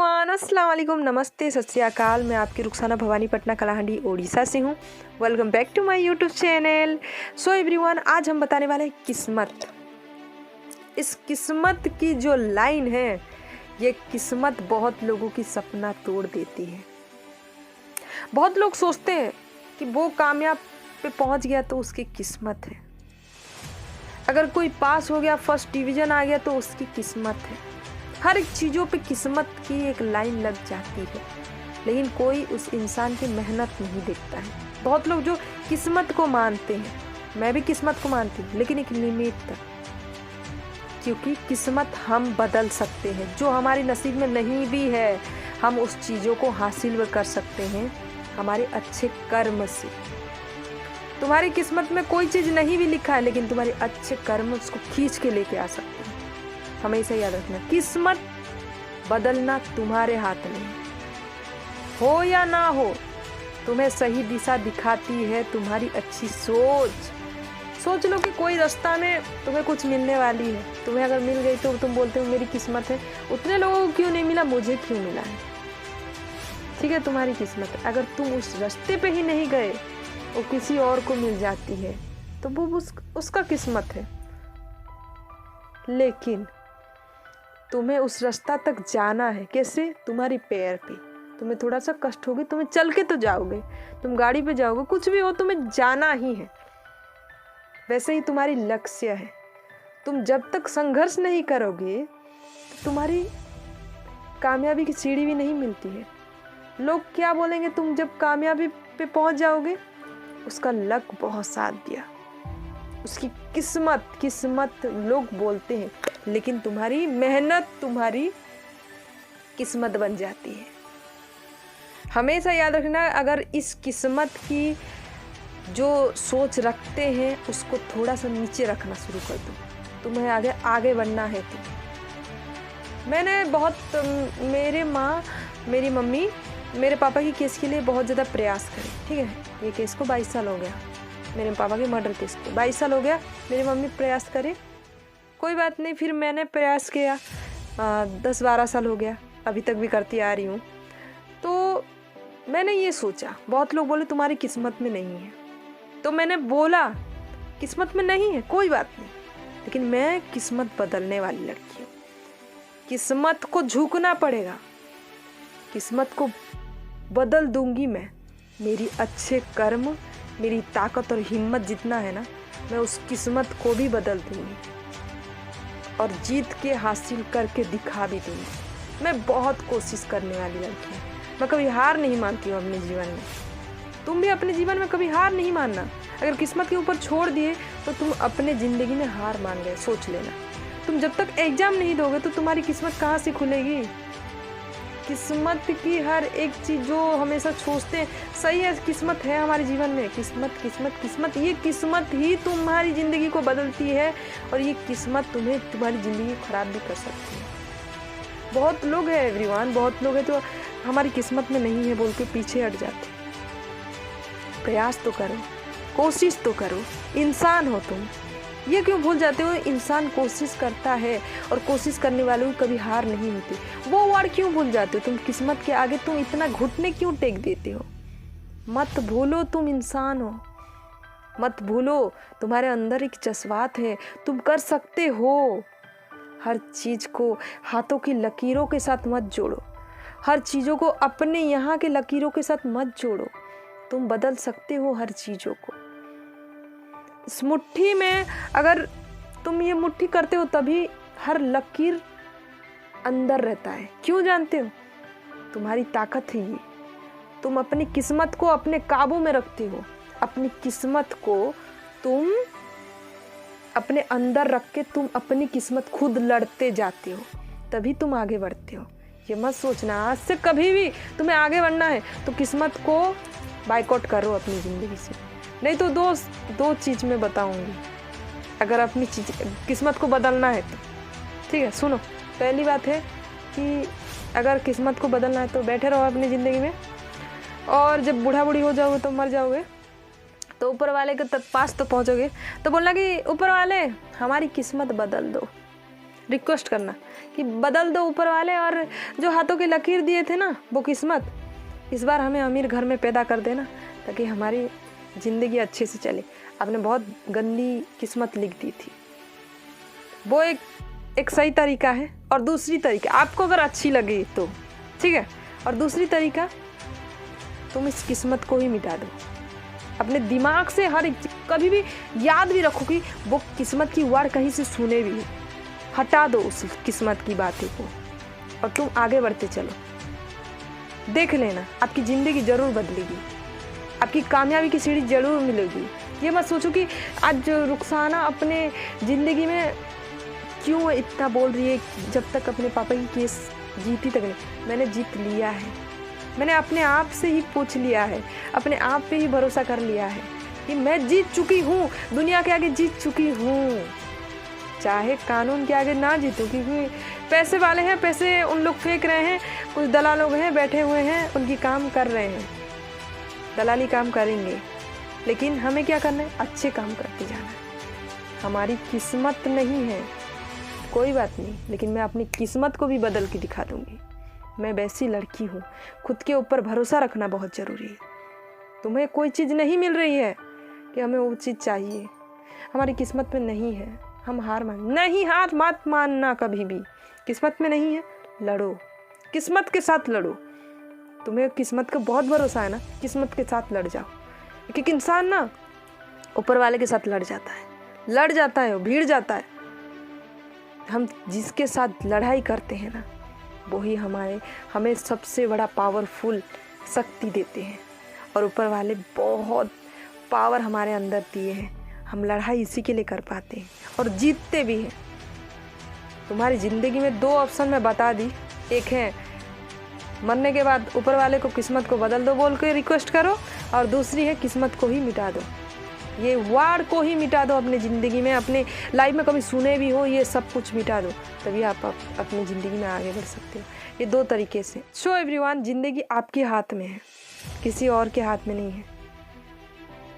Everyone, अस्सलाम वालेकुम, नमस्ते, सत श्री अकाल। मैं आपकी रुखसाना भवानी पटना कलाहंडी ओडिशा से हूँ। Welcome back to my YouTube channel. So everyone, आज हम बताने वाले हैं किस्मत। इस किस्मत की जो लाइन है, ये किस्मत बहुत लोगों की सपना तोड़ देती है। बहुत लोग सोचते हैं कि वो कामयाब पे पहुँच गया तो उसकी किस्मत है, अगर कोई पास हो गया, फर्स्ट डिवीज़न आ गया तो उसकी किस्मत है। हर एक चीज़ों पे किस्मत की एक लाइन लग जाती है, लेकिन कोई उस इंसान की मेहनत नहीं देखता है। बहुत लोग जो किस्मत को मानते हैं, मैं भी किस्मत को मानती हूँ, लेकिन एक लिमिट तक, क्योंकि किस्मत हम बदल सकते हैं। जो हमारे नसीब में नहीं भी है, हम उस चीज़ों को हासिल भी कर सकते हैं हमारे अच्छे कर्म से। तुम्हारी किस्मत में कोई चीज़ नहीं भी लिखा है, लेकिन तुम्हारे अच्छे कर्म उसको खींच के लेके आ सकते हैं। हमेशा याद रखना, किस्मत बदलना तुम्हारे हाथ में हो या ना हो, तुम्हें सही दिशा दिखाती है तुम्हारी अच्छी सोच। सोच लो कि कोई रास्ता में तुम्हें कुछ मिलने वाली है, तुम्हें अगर मिल गई तो तुम बोलते हो मेरी किस्मत है। उतने लोगों को क्यों नहीं मिला, मुझे क्यों मिला है। ठीक है, तुम्हारी किस्मत है। अगर तुम उस रास्ते पे ही नहीं गए, वो किसी और को मिल जाती है तो वो उसका किस्मत है। लेकिन तुम्हें उस रास्ता तक जाना है। कैसे? तुम्हारी पैर पे। तुम्हें थोड़ा सा कष्ट होगी, तुम्हें चल के तो जाओगे, तुम गाड़ी पे जाओगे, कुछ भी हो, तुम्हें जाना ही है। वैसे ही तुम्हारी लक्ष्य है। तुम जब तक संघर्ष नहीं करोगे तो तुम्हारी कामयाबी की सीढ़ी भी नहीं मिलती है। लोग क्या बोलेंगे तुम जब कामयाबी पे पहुंच जाओगे? उसका लक बहुत साथ दिया, उसकी किस्मत लोग बोलते हैं, लेकिन तुम्हारी मेहनत तुम्हारी किस्मत बन जाती है। हमेशा याद रखना, अगर इस किस्मत की जो सोच रखते हैं उसको थोड़ा सा नीचे रखना शुरू कर दो। तुम्हें आगे बढ़ना है। मैंने बहुत मेरी मम्मी मेरे पापा की केस के लिए बहुत ज़्यादा प्रयास करे। ठीक है, ये केस को 22 साल हो गया, मेरे पापा के मर्डर केस को 22 साल हो गया। मेरी मम्मी प्रयास करे, कोई बात नहीं, फिर मैंने प्रयास किया, 10-12 साल हो गया, अभी तक भी करती आ रही हूँ। तो मैंने ये सोचा, बहुत लोग बोले तुम्हारी किस्मत में नहीं है, तो मैंने बोला किस्मत में नहीं है, कोई बात नहीं, लेकिन मैं किस्मत बदलने वाली लड़की हूँ। किस्मत को झुकना पड़ेगा, किस्मत को बदल दूंगी मैं। मेरी अच्छे कर्म, मेरी ताकत और हिम्मत जितना है ना, मैं उस किस्मत को भी बदल दूंगी और जीत के हासिल करके दिखा भी दूंगी। मैं बहुत कोशिश करने वाली लड़की हूँ। मैं कभी हार नहीं मानती हूँ अपने जीवन में। तुम भी अपने जीवन में कभी हार नहीं मानना। अगर किस्मत के ऊपर छोड़ दिए तो तुम अपने ज़िंदगी में हार मान गए। सोच लेना, तुम जब तक एग्ज़ाम नहीं दोगे तो तुम्हारी किस्मत कहाँ से खुलेगी। किस्मत की हर एक चीज़ जो हमेशा सोचते हैं सही है, किस्मत है हमारे जीवन में, किस्मत, ये किस्मत ही तुम्हारी ज़िंदगी को बदलती है, और ये किस्मत तुम्हें तुम्हारी ज़िंदगी खराब भी कर सकती है। बहुत लोग हैं एवरीवन, बहुत लोग हैं जो हमारी किस्मत में नहीं है बोल के पीछे हट जाते। प्रयास तो करो, कोशिश तो करो, इंसान हो तुम। ये क्यों भूल जाते हो, इंसान कोशिश करता है और कोशिश करने वालों की कभी हार नहीं होती। वो वर्ड क्यों भूल जाते हो तुम? किस्मत के आगे तुम इतना घुटने क्यों टेक देते हो? मत भूलो तुम इंसान हो, मत भूलो तुम्हारे अंदर एक जज्बात है, तुम कर सकते हो। हर चीज़ को हाथों की लकीरों के साथ मत जोड़ो, हर चीज़ों को अपने यहाँ के लकीरों के साथ मत जोड़ो। तुम बदल सकते हो हर चीज़ों को। इस मुट्ठी में अगर तुम ये मुट्ठी करते हो, तभी हर लकीर अंदर रहता है। क्यों जानते हो? तुम्हारी ताकत है ये। तुम अपनी किस्मत को अपने काबू में रखते हो। अपनी किस्मत को तुम अपने अंदर रख के तुम अपनी किस्मत खुद लड़ते जाते हो, तभी तुम आगे बढ़ते हो। ये मत सोचना आज से कभी भी तुम्हें आगे बढ़ना है तो किस्मत को बाइकआउट करो अपनी ज़िंदगी से। नहीं तो दो चीज़ मैं बताऊंगी, अगर अपनी किस्मत को बदलना है तो। ठीक है, सुनो। पहली बात है कि अगर किस्मत को बदलना है तो बैठे रहो अपनी ज़िंदगी में, और जब बूढ़ा बूढ़ी हो जाओगे तो मर जाओगे तो ऊपर वाले के पास तो पहुँचोगे तो बोलना कि ऊपर वाले हमारी किस्मत बदल दो। रिक्वेस्ट करना कि बदल दो ऊपर वाले, और जो हाथों की लकीर दिए थे ना वो किस्मत, इस बार हमें अमीर घर में पैदा कर देना ताकि हमारी ज़िंदगी अच्छे से चले। आपने बहुत गंदी किस्मत लिख दी थी। वो एक सही तरीका है। और दूसरी तरीका आपको अगर अच्छी लगे तो ठीक है, और दूसरी तरीका तुम इस किस्मत को ही मिटा दो अपने दिमाग से। हर एक कभी भी याद भी रखो कि वो किस्मत की वर्ड कहीं से सुने भी है, हटा दो उस किस्मत की बातें को और तुम आगे बढ़ते चलो। देख लेना आपकी ज़िंदगी ज़रूर बदलेगी, आपकी कामयाबी की सीढ़ी ज़रूर मिलेगी। ये मत सोचो कि आज रुखसाना अपने ज़िंदगी में क्यों इतना बोल रही है, जब तक अपने पापा की केस जीती तक नहीं। मैंने जीत लिया है, मैंने अपने आप से ही पूछ लिया है, अपने आप पे ही भरोसा कर लिया है कि मैं जीत चुकी हूँ, दुनिया के आगे जीत चुकी हूँ। चाहे कानून के आगे ना जीतूँ, क्योंकि पैसे वाले हैं, पैसे उन लोग फेंक रहे हैं, कुछ दलाल लोग हैं बैठे हुए हैं, उनकी काम कर रहे हैं, दलाली काम करेंगे। लेकिन हमें क्या करना है, अच्छे काम करते जाना है। हमारी किस्मत नहीं है कोई बात नहीं, लेकिन मैं अपनी किस्मत को भी बदल के दिखा दूंगी। मैं वैसी लड़की हूँ। खुद के ऊपर भरोसा रखना बहुत ज़रूरी है। तुम्हें कोई चीज़ नहीं मिल रही है कि हमें वो चीज़ चाहिए, हमारी किस्मत में नहीं है, हम हार मत मानना कभी भी। किस्मत में नहीं है, लड़ो, किस्मत के साथ लड़ो। तुम्हें किस्मत का बहुत भरोसा है ना, किस्मत के साथ लड़ जाओ। एक इंसान ना ऊपर वाले के साथ लड़ जाता है, वो भीड़ जाता है। हम जिसके साथ लड़ाई करते हैं ना, वही हमें सबसे बड़ा पावरफुल शक्ति देते हैं। और ऊपर वाले बहुत पावर हमारे अंदर दिए हैं, हम लड़ाई इसी के लिए कर पाते हैं और जीतते भी हैं। तुम्हारी ज़िंदगी में 2 ऑप्शन मैं बता दी, एक है मरने के बाद ऊपर वाले को किस्मत को बदल दो बोल के रिक्वेस्ट करो, और दूसरी है किस्मत को ही मिटा दो। ये वर्ड को ही मिटा दो अपनी ज़िंदगी में, अपने लाइफ में कभी सुने भी हो, ये सब कुछ मिटा दो, तभी आप अपनी ज़िंदगी में आगे बढ़ सकते हो। ये 2 तरीके से। सो एवरीवन, ज़िंदगी आपके हाथ में है, किसी और के हाथ में नहीं है।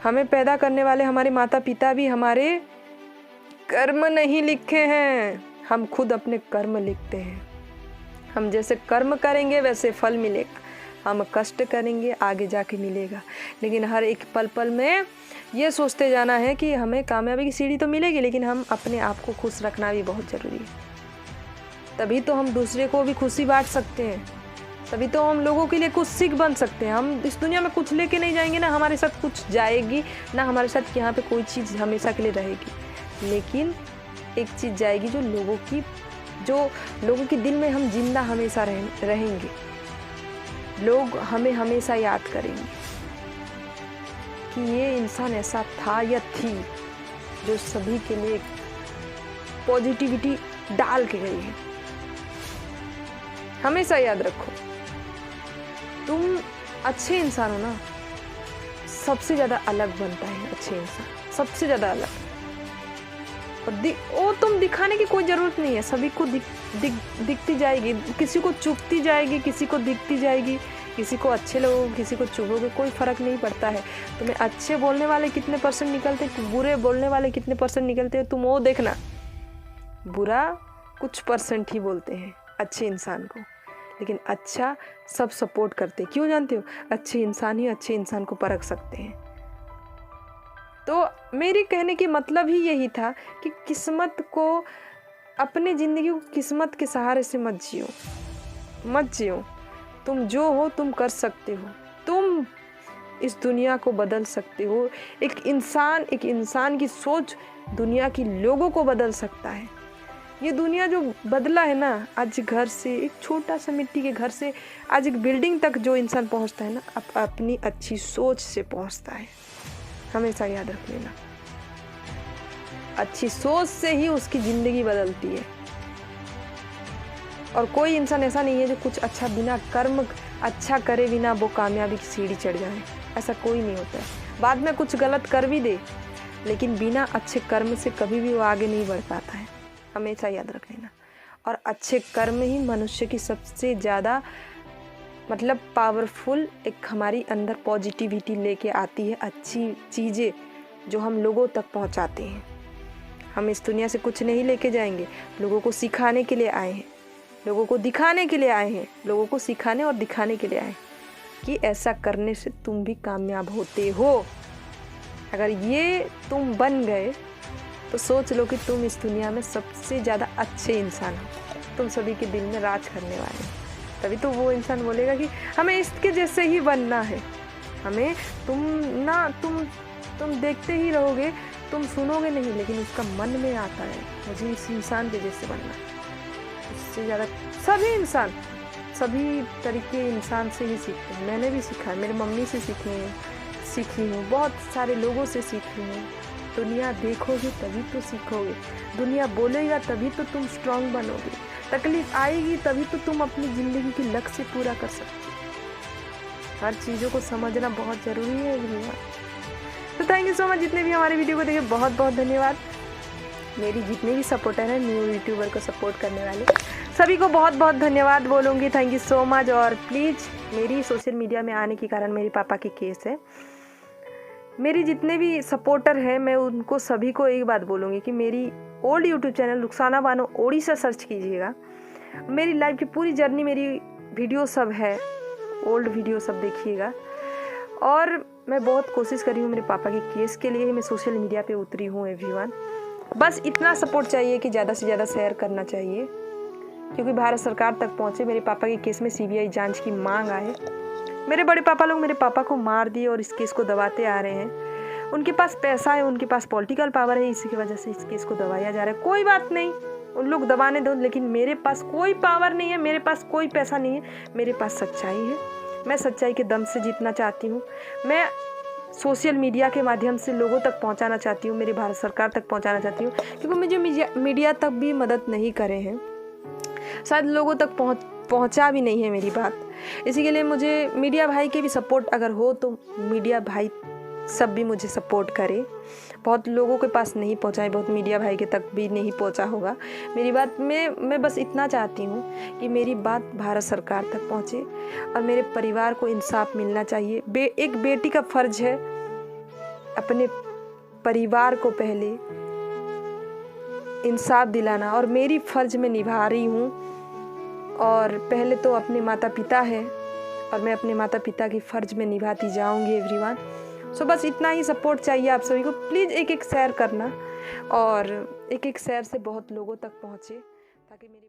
हमें पैदा करने वाले हमारे माता पिता भी हमारे कर्म नहीं लिखे हैं, हम खुद अपने कर्म लिखते हैं। हम जैसे कर्म करेंगे वैसे फल मिलेगा, हम कष्ट करेंगे आगे जाके मिलेगा। लेकिन हर एक पल पल में ये सोचते जाना है कि हमें कामयाबी की सीढ़ी तो मिलेगी, लेकिन हम अपने आप को खुश रखना भी बहुत ज़रूरी है। तभी तो हम दूसरे को भी खुशी बांट सकते हैं, तभी तो हम लोगों के लिए कुछ सीख बन सकते हैं। हम इस दुनिया में कुछ लेके नहीं जाएंगे, ना हमारे साथ कुछ जाएगी, ना हमारे साथ यहाँ पे कोई चीज़ हमेशा के लिए रहेगी। लेकिन एक चीज़ जाएगी जो लोगों के दिल में हम जिंदा हमेशा रहेंगे। लोग हमें हमेशा याद करेंगे कि ये इंसान ऐसा था या थी जो सभी के लिए पॉजिटिविटी डाल के गई है। हमेशा याद रखो, तुम अच्छे इंसान हो ना, सबसे ज़्यादा अलग बनता है अच्छे इंसान, सबसे ज़्यादा अलग। और तुम दिखाने की कोई ज़रूरत नहीं है, सभी को दिखती जाएगी, किसी को चुभती जाएगी, किसी को दिखती जाएगी, किसी को अच्छे लोगोगे, किसी को चुभोगे, कोई फ़र्क नहीं पड़ता है। तुम्हें अच्छे बोलने वाले कितने % निकलते हैं, बुरे बोलने वाले कितने % निकलते हैं, तुम वो देखना। बुरा कुछ % ही बोलते हैं अच्छे इंसान को, लेकिन अच्छा सब सपोर्ट करते हैं। क्यों जानते हो? अच्छे इंसान ही अच्छे इंसान को परख सकते हैं। तो मेरे कहने की मतलब ही यही था कि किस्मत को, अपने ज़िंदगी को किस्मत के सहारे से मत जियो। तुम जो हो तुम कर सकते हो, तुम इस दुनिया को बदल सकते हो। एक इंसान की सोच दुनिया की लोगों को बदल सकता है। ये दुनिया जो बदला है ना, आज घर से, एक छोटा सा मिट्टी के घर से आज एक बिल्डिंग तक जो इंसान पहुंचता है ना, अपनी अच्छी सोच से पहुंचता है। हमेशा याद रख लेना, अच्छी सोच से ही उसकी ज़िंदगी बदलती है। और कोई इंसान ऐसा नहीं है जो कुछ अच्छा बिना कर्म अच्छा करे बिना वो कामयाबी की सीढ़ी चढ़ जाए, ऐसा कोई नहीं होता है। बाद में कुछ गलत कर भी दे, लेकिन बिना अच्छे कर्म से कभी भी वो आगे नहीं बढ़ पाता है। हमेशा याद रख लेना। और अच्छे कर्म ही मनुष्य की सबसे ज़्यादा पावरफुल एक हमारी अंदर पॉजिटिविटी लेके आती है, अच्छी चीज़ें जो हम लोगों तक पहुंचाते हैं। हम इस दुनिया से कुछ नहीं लेके जाएंगे, लोगों को सिखाने के लिए आए हैं, लोगों को दिखाने के लिए आए हैं, लोगों को सिखाने और दिखाने के लिए आए हैं कि ऐसा करने से तुम भी कामयाब होते हो। अगर ये तुम बन गए तो सोच लो कि तुम इस दुनिया में सबसे ज़्यादा अच्छे इंसान हो, तुम सभी के दिल में राज करने वाले हो। तभी तो वो इंसान बोलेगा कि हमें इसके जैसे ही बनना है, हमें तुम देखते ही रहोगे, तुम सुनोगे नहीं, लेकिन उसका मन में आता है मुझे इस इंसान के जैसे बनना है। उससे ज़्यादा सभी इंसान सभी तरीके इंसान से ही सीखते हैं। मैंने भी सीखा है, मेरी मम्मी से सीखी हूँ, बहुत सारे लोगों से सीखी हूँ। दुनिया देखोगे तभी तो सीखोगे, दुनिया बोलेगा तभी तो तुम स्ट्रांग बनोगे, तकलीफ आएगी तभी तो तुम अपनी ज़िंदगी की लक्ष्य पूरा कर सकते हो। हर चीज़ों को समझना बहुत ज़रूरी है एवरीवन। तो थैंक यू सो मच, जितने भी हमारे वीडियो को देखे बहुत बहुत धन्यवाद। मेरी जितने भी सपोर्टर हैं, न्यू यूट्यूबर को सपोर्ट करने वाले सभी को बहुत बहुत धन्यवाद बोलूँगी। Thank you so much. और प्लीज़, मेरी सोशल मीडिया में आने के कारण मेरे पापा की केस है। मेरी जितने भी सपोर्टर हैं, मैं उनको सभी को एक बात बोलूँगी कि मेरी old YouTube channel Rukhsana Bano Odisha search कीजिएगा। मेरी लाइफ की पूरी जर्नी, मेरी वीडियो सब है, ओल्ड वीडियो सब देखिएगा। और मैं बहुत कोशिश करी हूँ मेरे पापा के केस के लिए ही मैं सोशल मीडिया पे उतरी हूँ एवरीवन। बस इतना सपोर्ट चाहिए कि ज़्यादा से ज़्यादा शेयर करना चाहिए, क्योंकि भारत सरकार तक पहुँचे। मेरे पापा के केस में सीबीआई जांच की मांग आए। मेरे बड़े पापा लोग मेरे पापा को मार दिए और इस केस को दबाते आ रहे हैं। उनके पास पैसा है, उनके पास पॉलिटिकल पावर है, इसी की वजह से इस केस को दबाया जा रहा है। कोई बात नहीं, उन लोग दबाने दो, लेकिन मेरे पास कोई पावर नहीं है, मेरे पास कोई पैसा नहीं है, मेरे पास सच्चाई है। मैं सच्चाई के दम से जीतना चाहती हूँ। मैं सोशल मीडिया के माध्यम से लोगों तक पहुँचाना चाहती हूँ, मेरी भारत सरकार तक पहुँचाना चाहती हूँ, क्योंकि मुझे मीडिया तक भी मदद नहीं करे हैं, शायद लोगों तक पहुँचा भी नहीं है मेरी बात। इसी के लिए मुझे मीडिया भाई के भी सपोर्ट अगर हो तो मीडिया भाई सब भी मुझे सपोर्ट करे। बहुत लोगों के पास नहीं पहुँचा है, बहुत मीडिया भाई के तक भी नहीं पहुँचा होगा मेरी बात। मैं बस इतना चाहती हूँ कि मेरी बात भारत सरकार तक पहुँचे और मेरे परिवार को इंसाफ मिलना चाहिए। एक बेटी का फ़र्ज है अपने परिवार को पहले इंसाफ दिलाना, और मेरी फ़र्ज मैं निभा रही हूँ। और पहले तो अपने माता पिता है और मैं अपने माता पिता की फ़र्ज में निभाती जाऊँगी एवरीवन। सो बस इतना ही सपोर्ट चाहिए आप सभी को। प्लीज़ एक शेयर करना, और एक शेयर से बहुत लोगों तक पहुँचे, ताकि मेरी